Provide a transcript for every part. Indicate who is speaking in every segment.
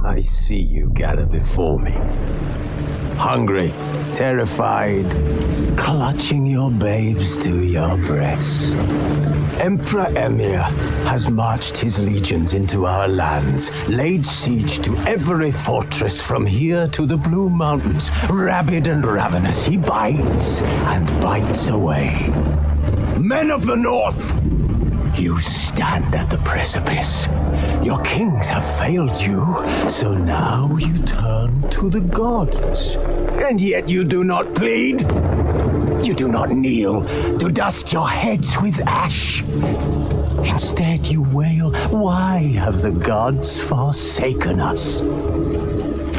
Speaker 1: I see you gather before me. Hungry, terrified, clutching your babes to your breast. Emperor Emir has marched his legions into our lands, laid siege to every fortress from here to the Blue Mountains. Rabid and ravenous, he bites and bites away. Men of the North! You stand at the precipice. Your kings have failed you, so now you turn to the gods. And yet you do not plead. You do not kneel to dust your heads with ash. Instead you wail, why have the gods forsaken us?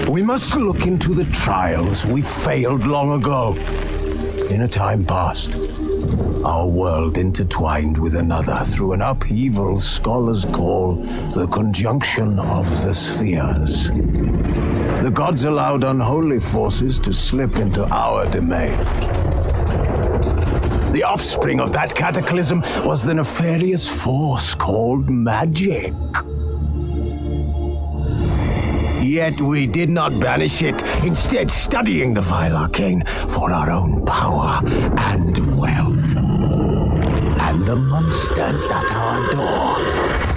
Speaker 1: We must look into the trials we failed long ago. In a time past, our world intertwined with another through an upheaval scholars call the conjunction of the spheres. The gods allowed unholy forces to slip into our domain. The offspring of that cataclysm was the nefarious force called magic. Yet we did not banish it, instead studying the vile arcane for our own power and wealth. And the monsters at our door,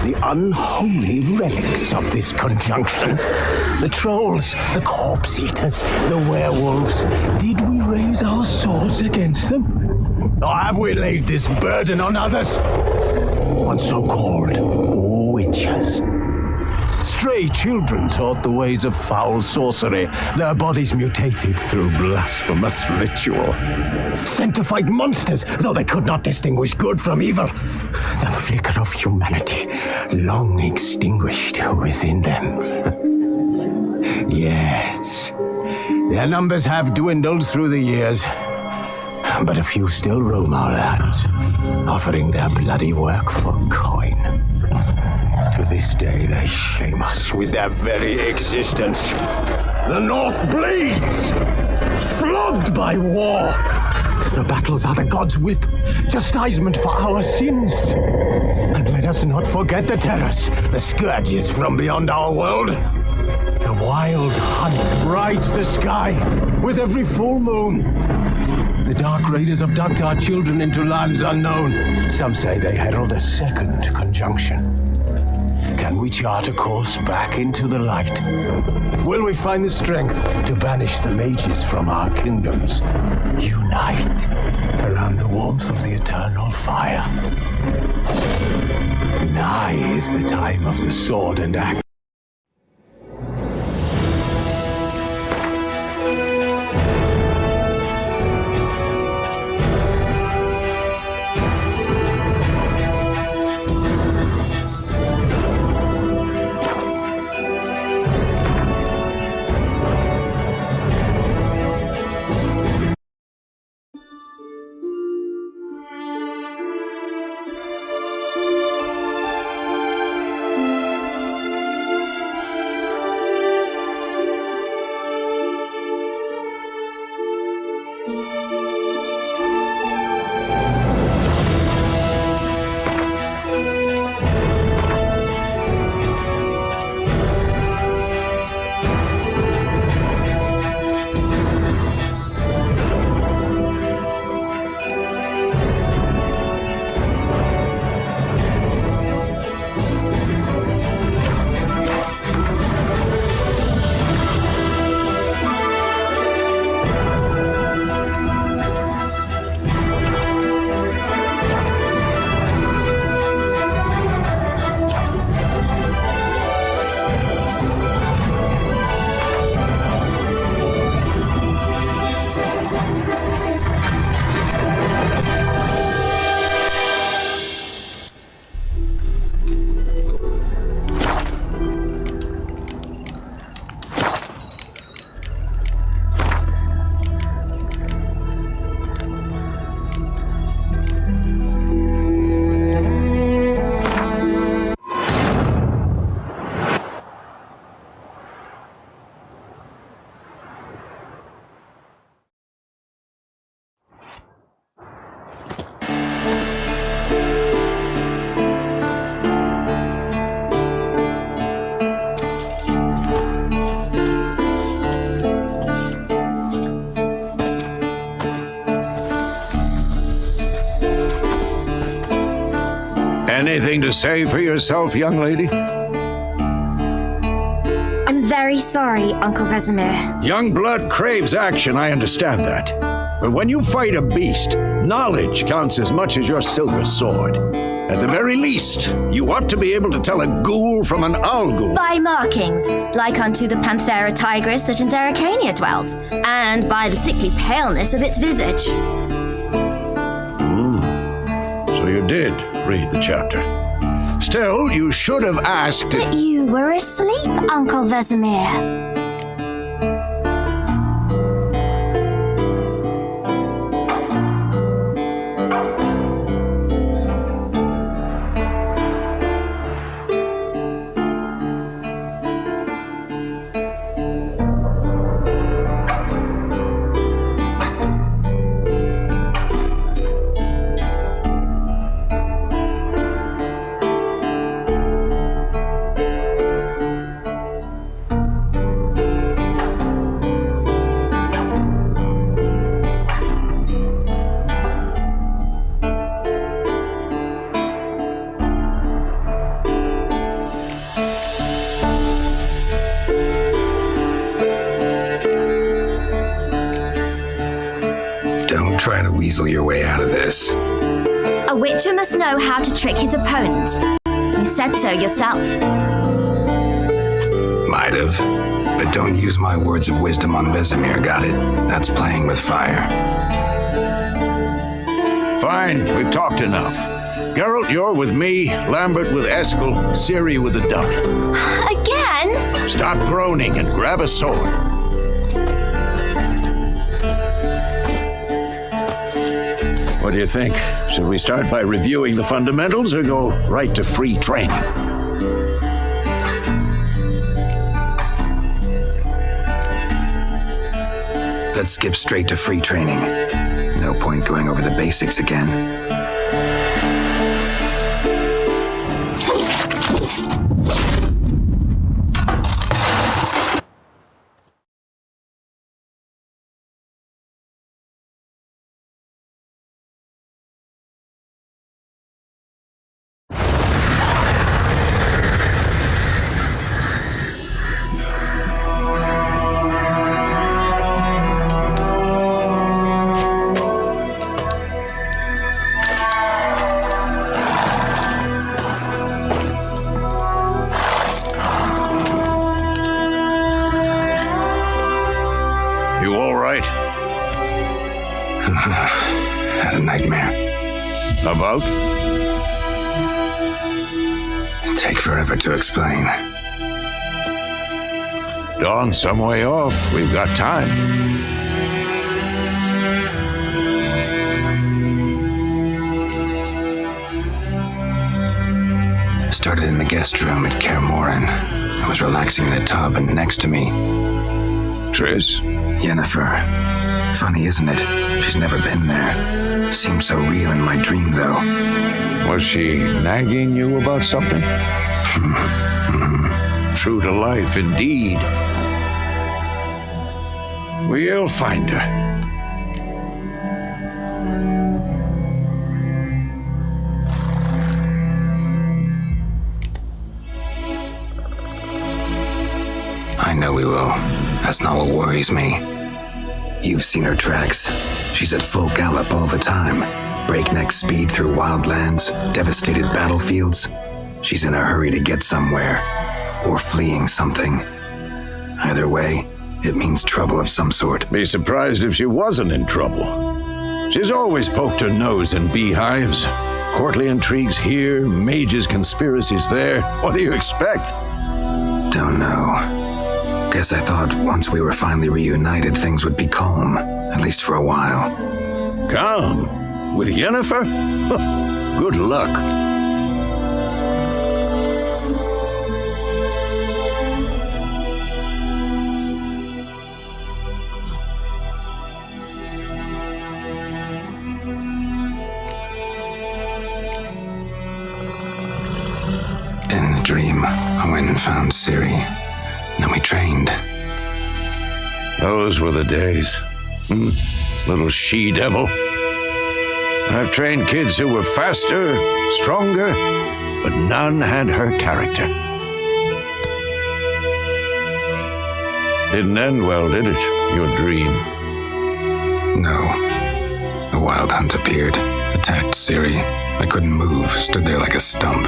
Speaker 1: the unholy relics of this conjunction, the trolls, the corpse eaters, the werewolves, did we raise our swords against them? Or have we laid this burden on others? On so-called witches. Stray children taught the ways of foul sorcery, their bodies mutated through blasphemous ritual. Sent to fight monsters, though they could not distinguish good from evil. The flicker of humanity, long extinguished within them. Yes, their numbers have dwindled through the years, but a few still roam our lands, offering their bloody work for coin. To this day, they shame us with their very existence. The North bleeds, flogged by war. The battles are the gods' whip, chastisement for our sins. And let us not forget the terrors, the scourges from beyond our world. The wild hunt rides the sky with every full moon. The dark raiders abduct our children into lands unknown. Some say they herald a second conjunction. Can we chart a course back into the light? Will we find the strength to banish the mages from our kingdoms? Unite around the warmth of the eternal fire. Nigh is the time of the sword and axe.
Speaker 2: Anything to say for yourself, young lady?
Speaker 3: I'm very sorry, Uncle Vesemir.
Speaker 2: Young blood craves action, I understand that. But when you fight a beast, knowledge counts as much as your silver sword. At the very least, you ought to be able to tell a ghoul from an owl ghoul.
Speaker 3: By markings, like unto the Panthera tigris that in Zerrikania dwells, and by the sickly paleness of its visage.
Speaker 2: So you did read the chapter. Still, you should have asked if...
Speaker 3: But you were asleep, Uncle Vesemir.
Speaker 4: Try to weasel your way out of this.
Speaker 3: A witcher must know how to trick his opponent. You said so yourself.
Speaker 4: Might have. But don't use my words of wisdom on Vesemir, got it? That's playing with fire.
Speaker 2: Fine, we've talked enough. Geralt, you're with me, Lambert with Eskel, Ciri with the dummy.
Speaker 3: Again?
Speaker 2: Stop groaning and grab a sword. What do you think? Should we start by reviewing the fundamentals or go right to free training?
Speaker 4: Let's skip straight to free training. No point going over the basics again.
Speaker 2: You all right?
Speaker 4: Had a nightmare.
Speaker 2: About?
Speaker 4: Take forever to explain.
Speaker 2: Dawn's some way off. We've got time.
Speaker 4: Started in the guest room at Kaer Morhen. I was relaxing in the tub, and next to me,
Speaker 2: Triss?
Speaker 4: Yennefer. Funny, isn't it? She's never been there. Seemed so real in my dream, though.
Speaker 2: Was she nagging you about something? True to life, indeed. We'll find her.
Speaker 4: I know we will. That's not what worries me. You've seen her tracks. She's at full gallop all the time. Breakneck speed through wildlands, devastated battlefields. She's in a hurry to get somewhere, or fleeing something. Either way, it means trouble of some sort.
Speaker 2: Be surprised if she wasn't in trouble. She's always poked her nose in beehives. Courtly intrigues here, mages' conspiracies there. What do you expect?
Speaker 4: Don't know. Guess I thought once we were finally reunited, things would be calm, at least for a while.
Speaker 2: Calm? With Yennefer? Good luck.
Speaker 4: In the dream, I went and found Ciri. Then we trained.
Speaker 2: Those were the days. Little she-devil. I've trained kids who were faster, stronger, but none had her character. Didn't end well, did it? Your dream?
Speaker 4: No. A wild hunt appeared, attacked Ciri. I couldn't move, stood there like a stump.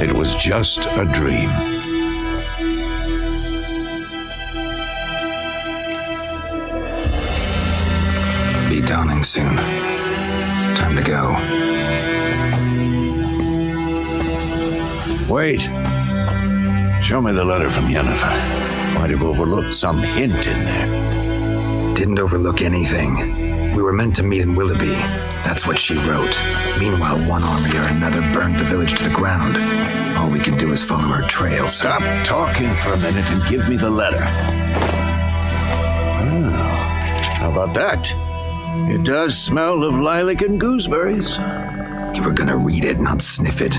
Speaker 2: It was just a dream.
Speaker 4: Be dawning soon. Time to go.
Speaker 2: Wait. Show me the letter from Yennefer. Might have overlooked some hint in there.
Speaker 4: Didn't overlook anything. We were meant to meet in Willoughby. That's what she wrote. Meanwhile, one army or another burned the village to the ground. All we can do is follow her trail.
Speaker 2: Stop talking for a minute and give me the letter. Oh, how about that? It does smell of lilac and gooseberries.
Speaker 4: You were gonna read it, not sniff it.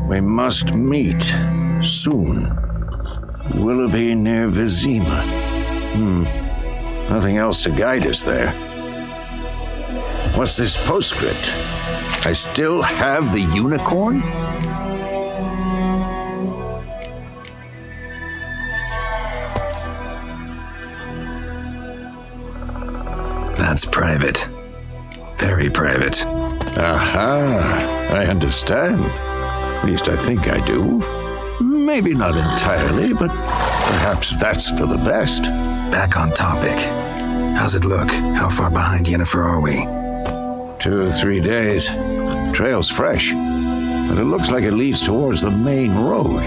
Speaker 2: We must meet soon. Willoughby near Vizima. Nothing else to guide us there. What's this postscript? I still have the unicorn?
Speaker 4: That's private. Very private.
Speaker 2: Aha, I understand. At least I think I do. Maybe not entirely, but perhaps that's for the best.
Speaker 4: Back on topic. How's it look? How far behind Yennefer are we?
Speaker 2: 2 or 3 days. Trail's fresh, but it looks like it leads towards the main road.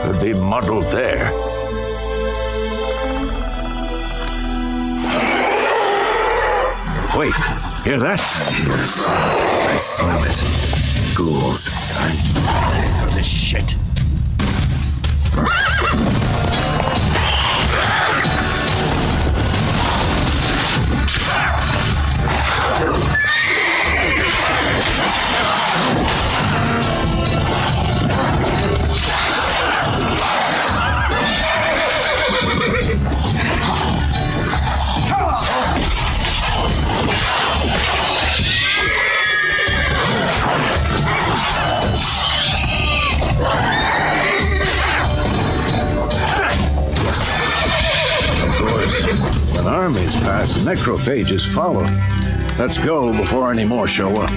Speaker 2: Could be muddled there. Wait, hear that?
Speaker 4: Yes, I smell it. Ghouls.
Speaker 2: I'm ready for this shit. When armies pass, necrophages follow. Let's go before any more show up.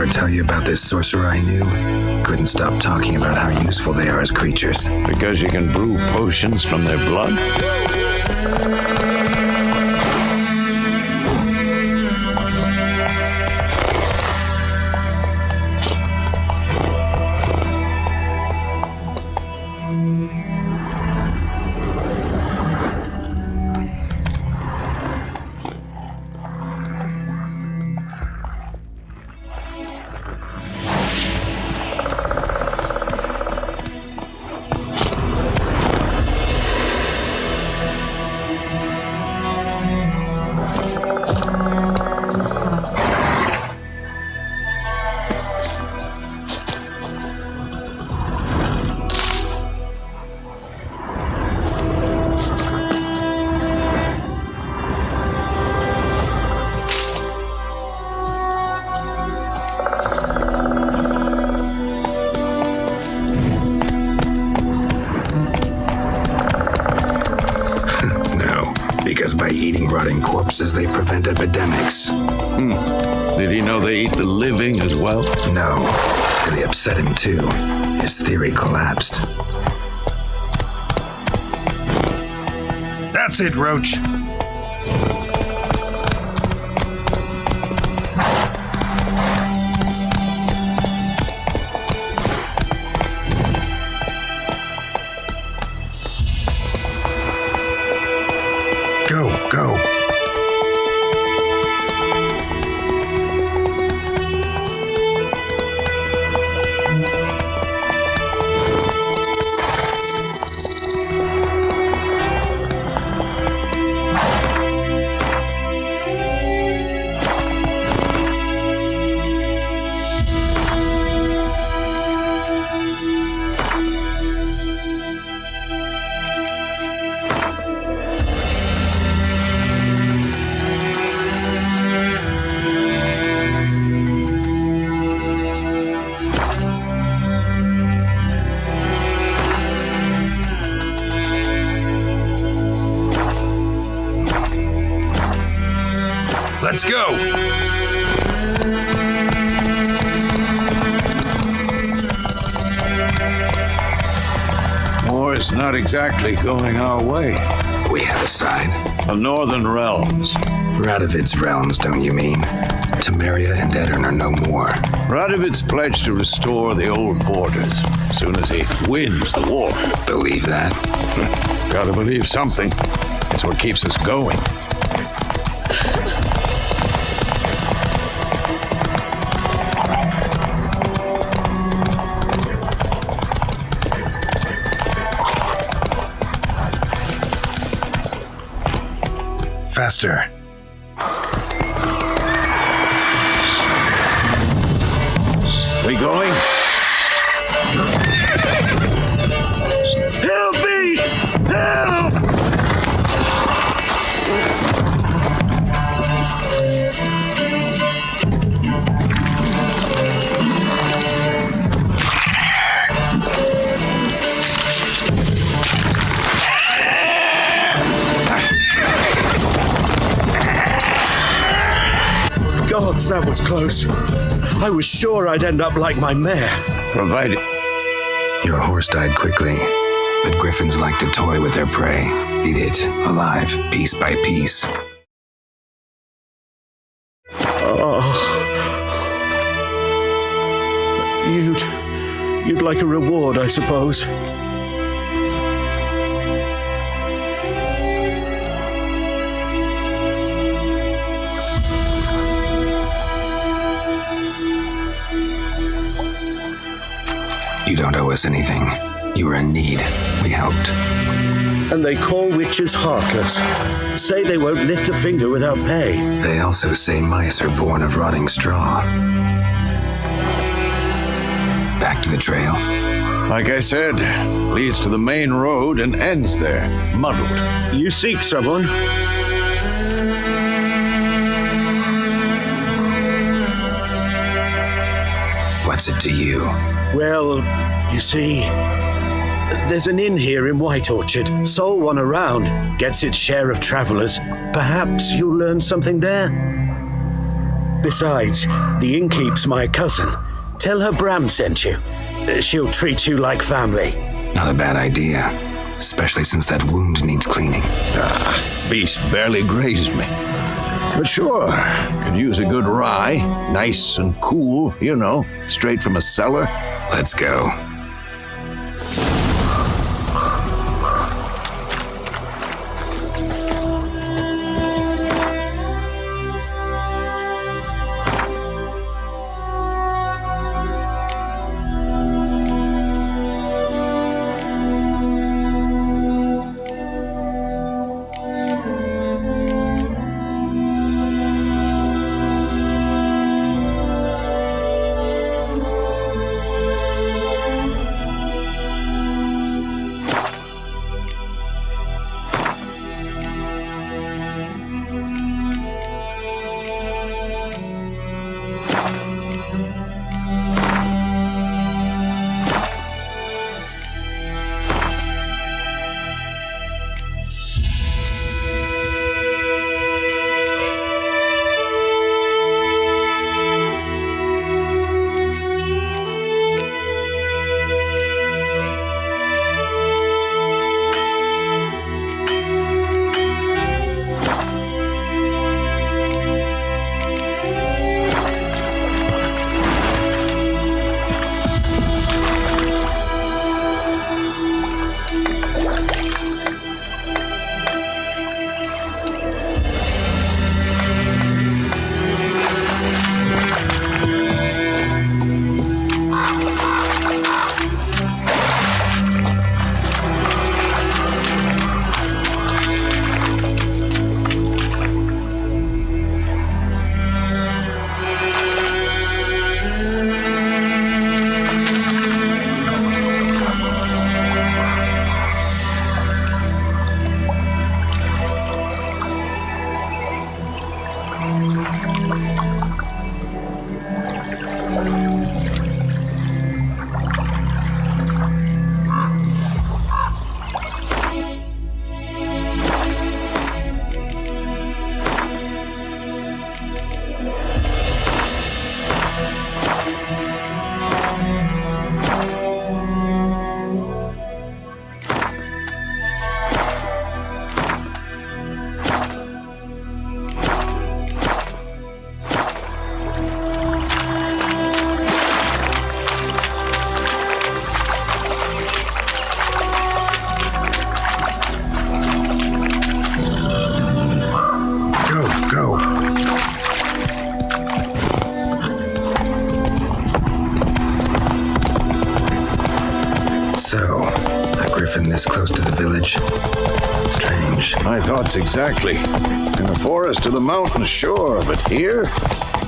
Speaker 4: Tell you about this sorcerer I knew? Couldn't stop talking about how useful they are as creatures.
Speaker 2: Because you can brew potions from their blood?
Speaker 4: rotting corpses, they prevent epidemics.
Speaker 2: Did he know they eat the living as well?
Speaker 4: No, really upset him too. His theory collapsed.
Speaker 5: That's it, Roach.
Speaker 4: Go.
Speaker 5: Let's go!
Speaker 2: War's not exactly going our way.
Speaker 4: We have a side.
Speaker 2: The Northern Realms.
Speaker 4: Radovid's realms, don't you mean? Temeria and Edirn are no more.
Speaker 2: Radovid's pledged to restore the old borders as soon as he wins the war.
Speaker 4: Believe that?
Speaker 2: Gotta believe something. It's what keeps us going.
Speaker 4: Faster.
Speaker 2: We going?
Speaker 5: Help me! Help! Gods, that was close. I was sure I'd end up like my mare.
Speaker 2: Provided.
Speaker 4: Your horse died quickly, but griffins like to toy with their prey. Eat it, alive, piece by piece.
Speaker 5: You'd like a reward, I suppose.
Speaker 4: You don't owe us anything. You were in need. We helped.
Speaker 5: And they call witches heartless. Say they won't lift a finger without pay.
Speaker 4: They also say mice are born of rotting straw. Back to the trail.
Speaker 2: Like I said, leads to the main road and ends there, muddled.
Speaker 5: You seek someone?
Speaker 4: What's it to you?
Speaker 5: Well, you see, there's an inn here in White Orchard. Sole one around, gets its share of travelers. Perhaps you'll learn something there. Besides, the innkeep's my cousin. Tell her Bram sent you. She'll treat you like family.
Speaker 4: Not a bad idea, especially since that wound needs cleaning.
Speaker 2: Beast barely grazed me. But sure, could use a good rye. Nice and cool, you know, straight from a cellar.
Speaker 4: Let's go. been this close to the village. Strange.
Speaker 2: My thoughts exactly. In the forest to the mountains, sure, but here?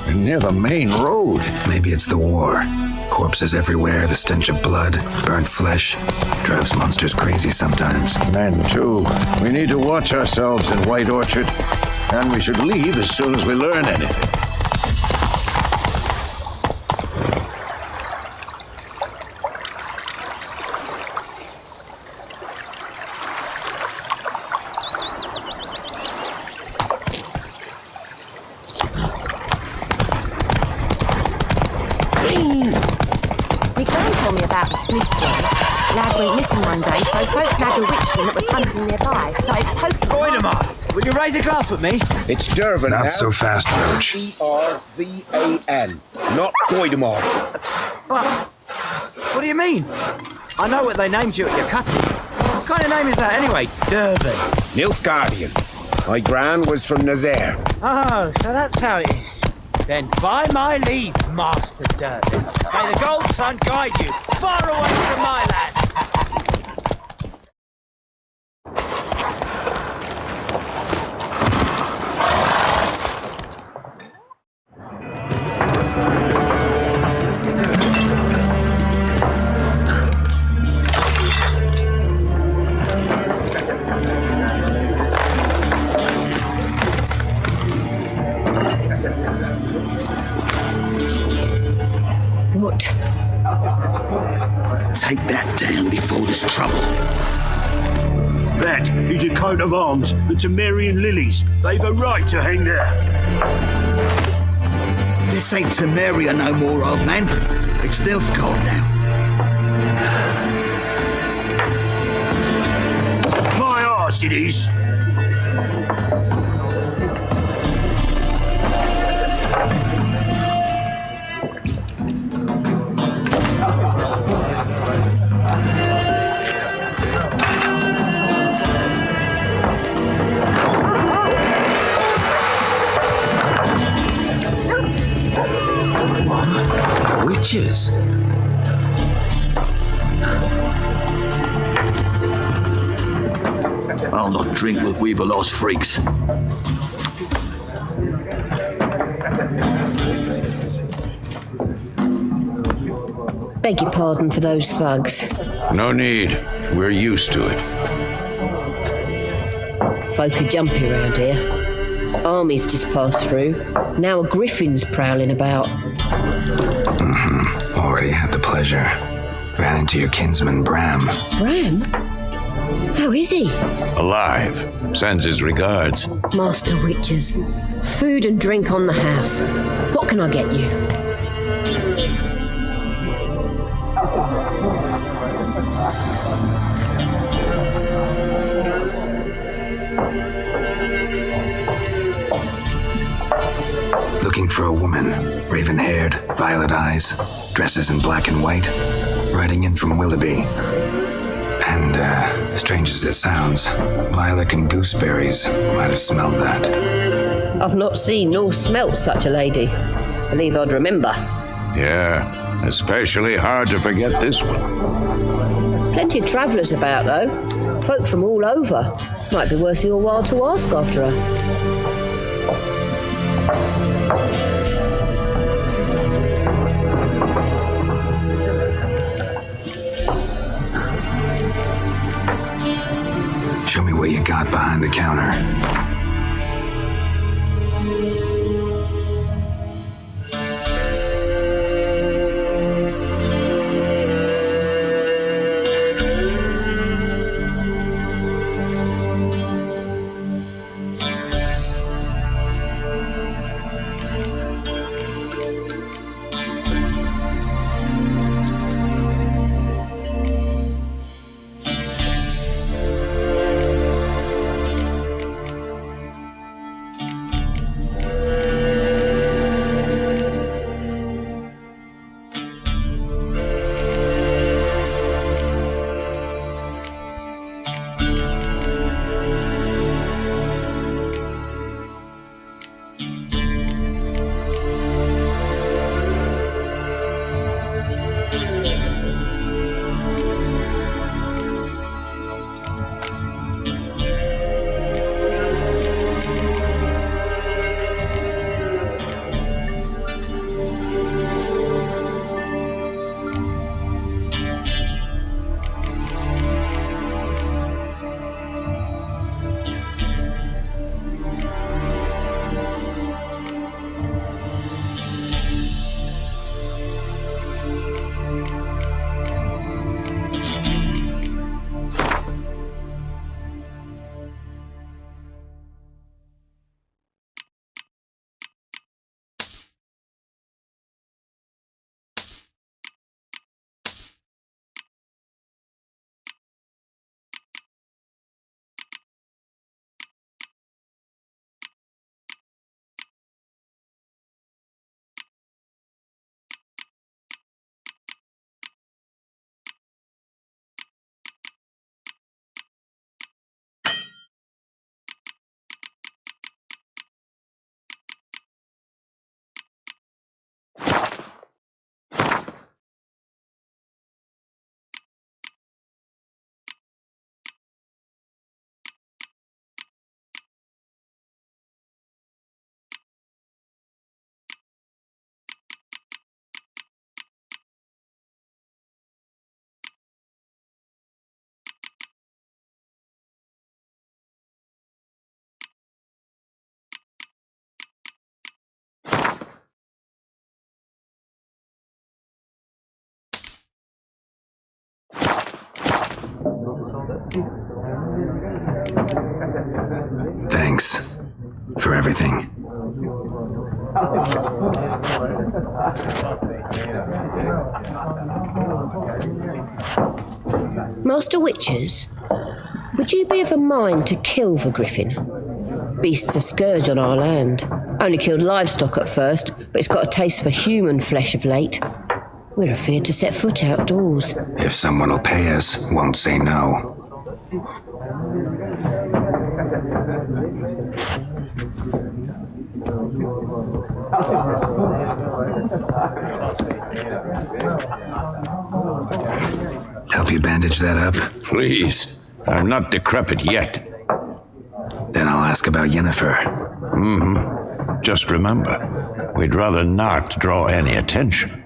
Speaker 2: Near the main road.
Speaker 4: Maybe it's the war. Corpses everywhere, the stench of blood, burnt flesh. Drives monsters crazy sometimes.
Speaker 2: Men, too. We need to watch ourselves in White Orchard. And we should leave as soon as we learn anything.
Speaker 6: My gran told me about Smithsville. Lad went missing one day, so folk had a witchman that was hunting nearby. Started poking.
Speaker 7: Goidemar, will you raise a glass with me?
Speaker 8: It's Durvan now.
Speaker 4: Not so fast, Roach.
Speaker 8: Dervan, not Goidemar.
Speaker 7: What do you mean? I know what they named you at your cutting. What kind of name is that anyway? Durvan.
Speaker 8: Nilfgaardian. My gran was from Nazaire.
Speaker 7: Oh, so that's how it is. Then by my leave, Master Durban. May the Gold Sun guide you far away from my land.
Speaker 1: What?
Speaker 9: Take that down before there's trouble.
Speaker 5: That is a coat of arms, the Temerian lilies. They've a right to hang there.
Speaker 9: This ain't Temeria no more, old man. It's Nilfgaard now.
Speaker 5: My arse it is.
Speaker 1: Witches?
Speaker 9: I'll not drink with Weaverlost freaks.
Speaker 10: Beg your pardon for those thugs.
Speaker 2: No need. We're used to it.
Speaker 10: Folk are jumpy around here. Armies just passed through. Now a griffin's prowling about.
Speaker 4: Already had the pleasure. Ran into your kinsman, Bram.
Speaker 10: Bram? How is he?
Speaker 2: Alive. Sends his regards.
Speaker 10: Master Witches. Food and drink on the house. What can I get you?
Speaker 4: Looking for a woman. Raven-haired, violet eyes, dresses in black and white. Riding in from Willoughby. And, strange as it sounds, lilac and gooseberries might have smelled that.
Speaker 10: I've not seen nor smelt such a lady. Believe I'd remember.
Speaker 2: Yeah, especially hard to forget this one.
Speaker 10: Plenty of travellers about, though. Folk from all over. Might be worth your while to ask after her.
Speaker 4: Show me what you got behind the counter. Thanks for everything.
Speaker 10: Master Witchers, would you be of a mind to kill the griffin? Beast's a scourge on our land. Only killed livestock at first, but it's got a taste for human flesh of late. We're afeard to set foot outdoors.
Speaker 4: If someone will pay us, won't say no. Help you bandage that up?
Speaker 2: Please. I'm not decrepit yet.
Speaker 4: Then I'll ask about Yennefer.
Speaker 2: Just remember, we'd rather not draw any attention.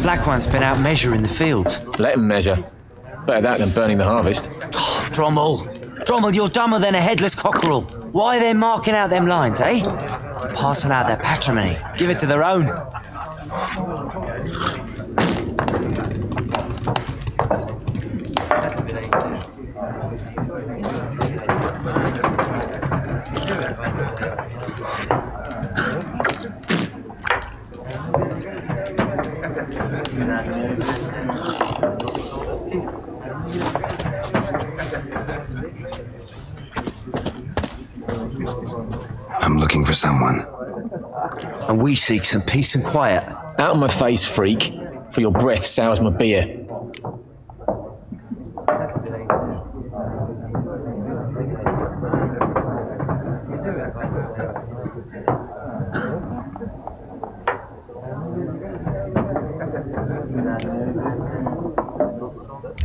Speaker 7: Black One's been out measuring the fields.
Speaker 11: Let him measure. Better that than burning the harvest.
Speaker 7: Drommel, you're dumber than a headless cockerel. Why are they marking out them lines, eh? Passing out their patrimony. Give it to their own.
Speaker 4: I'm looking for someone.
Speaker 7: And we seek some peace and quiet.
Speaker 11: Out of my face, freak, for your breath sours my beer.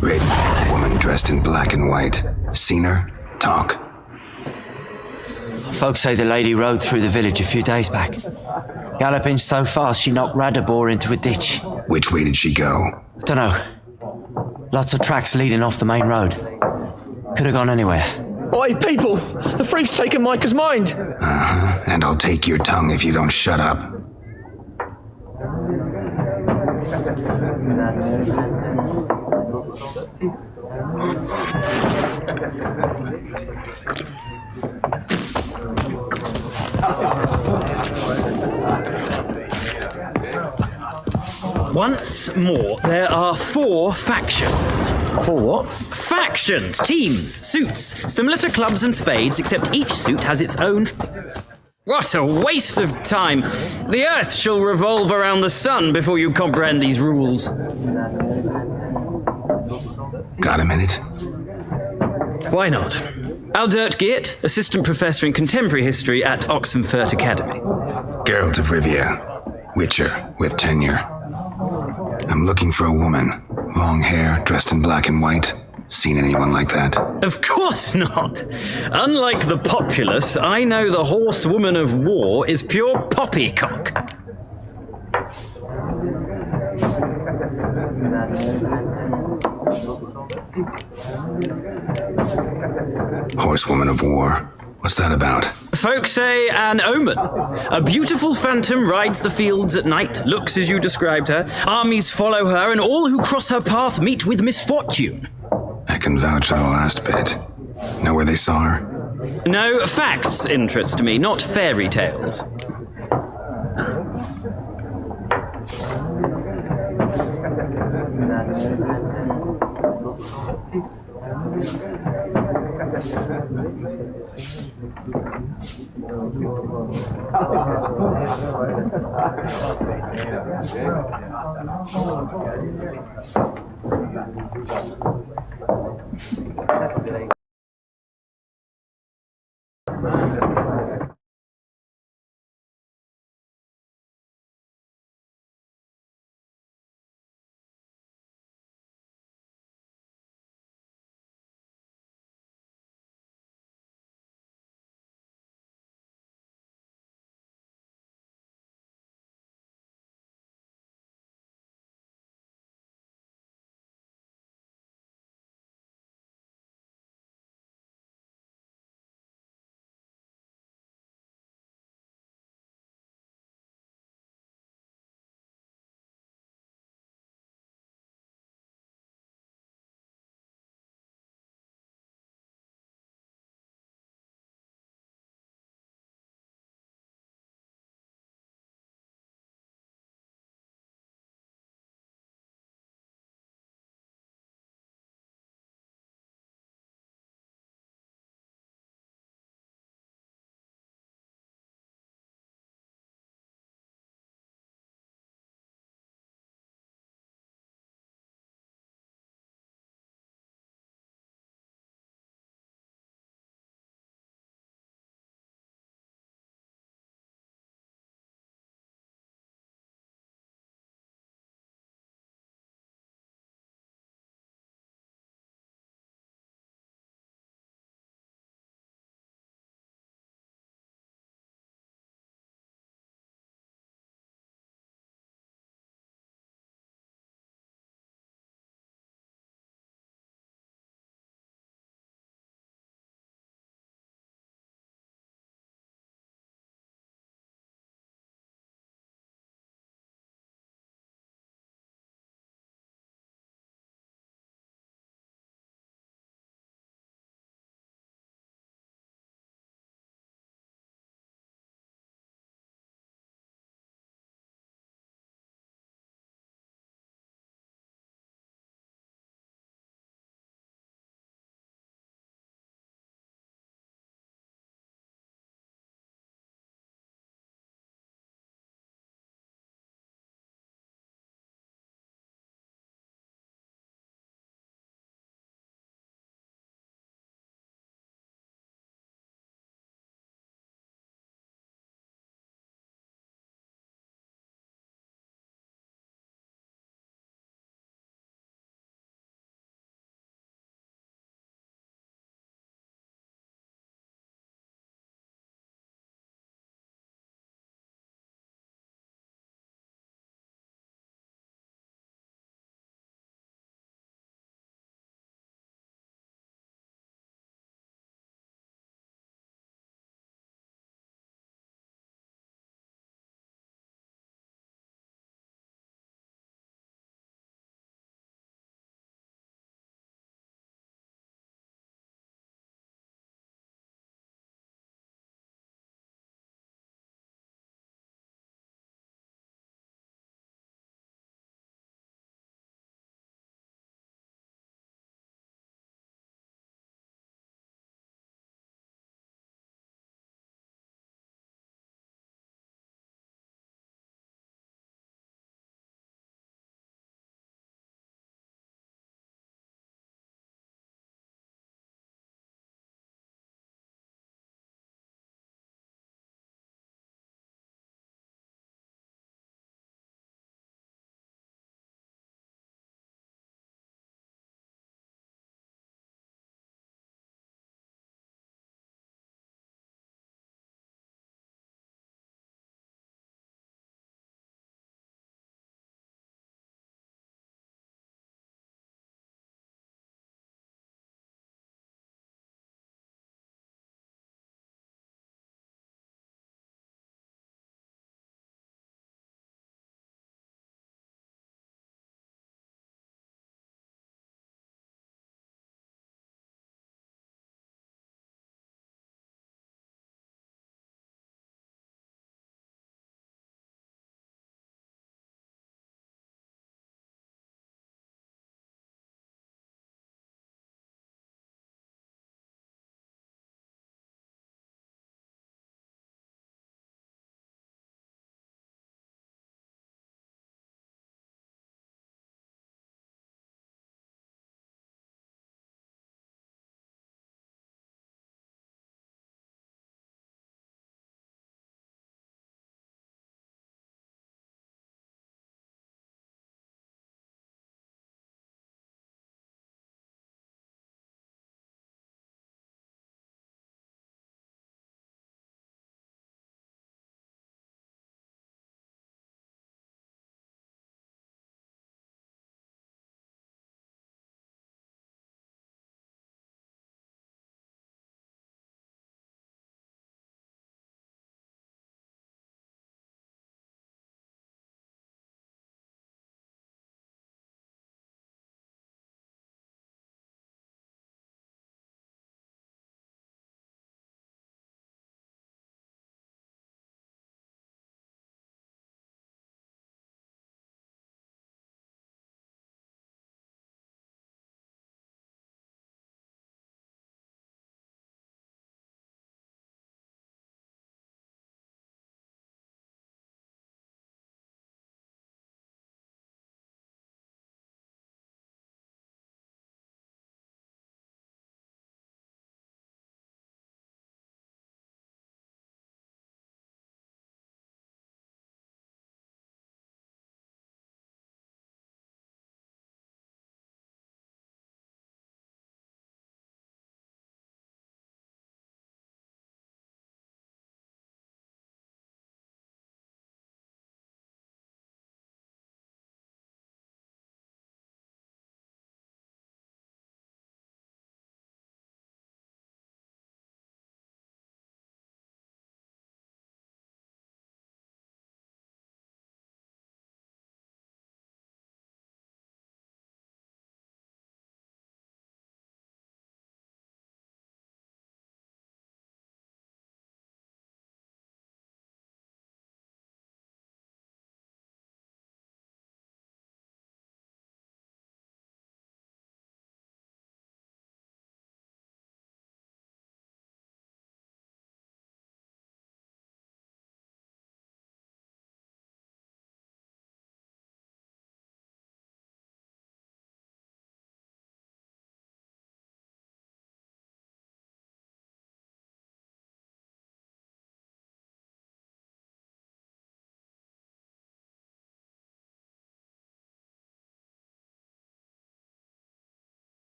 Speaker 4: Raven, woman dressed in black and white. Seen her? Talk.
Speaker 7: Folks say the lady rode through the village a few days back. Galloping so fast she knocked Radabor into a ditch.
Speaker 4: Which way did she go?
Speaker 7: Dunno. Lots of tracks leading off the main road. Could have gone anywhere.
Speaker 11: Oi, people! The freak's taken Micah's mind!
Speaker 4: And I'll take your tongue if you don't shut up.
Speaker 12: Once more, there are 4 factions.
Speaker 11: 4 what?
Speaker 12: Factions, teams, suits, similar to clubs and spades, except each suit has its own... What a waste of time! The Earth shall revolve around the sun before you comprehend these rules.
Speaker 4: Got a minute?
Speaker 12: Why not? Aldert Geert, Assistant Professor in Contemporary History at Oxenfurt Academy.
Speaker 4: Geralt of Rivia, Witcher with tenure. I'm looking for a woman. Long hair, dressed in black and white. Seen anyone like that?
Speaker 12: Of course not. Unlike the populace, I know the horsewoman of war is pure poppycock.
Speaker 4: Horsewoman of war. What's that about?
Speaker 12: Folks say an omen. A beautiful phantom rides the fields at night, looks as you described her. Armies follow her, and all who cross her path meet with misfortune.
Speaker 4: I can vouch for the last bit. Know where they saw her?
Speaker 12: No, facts interest me, not fairy tales.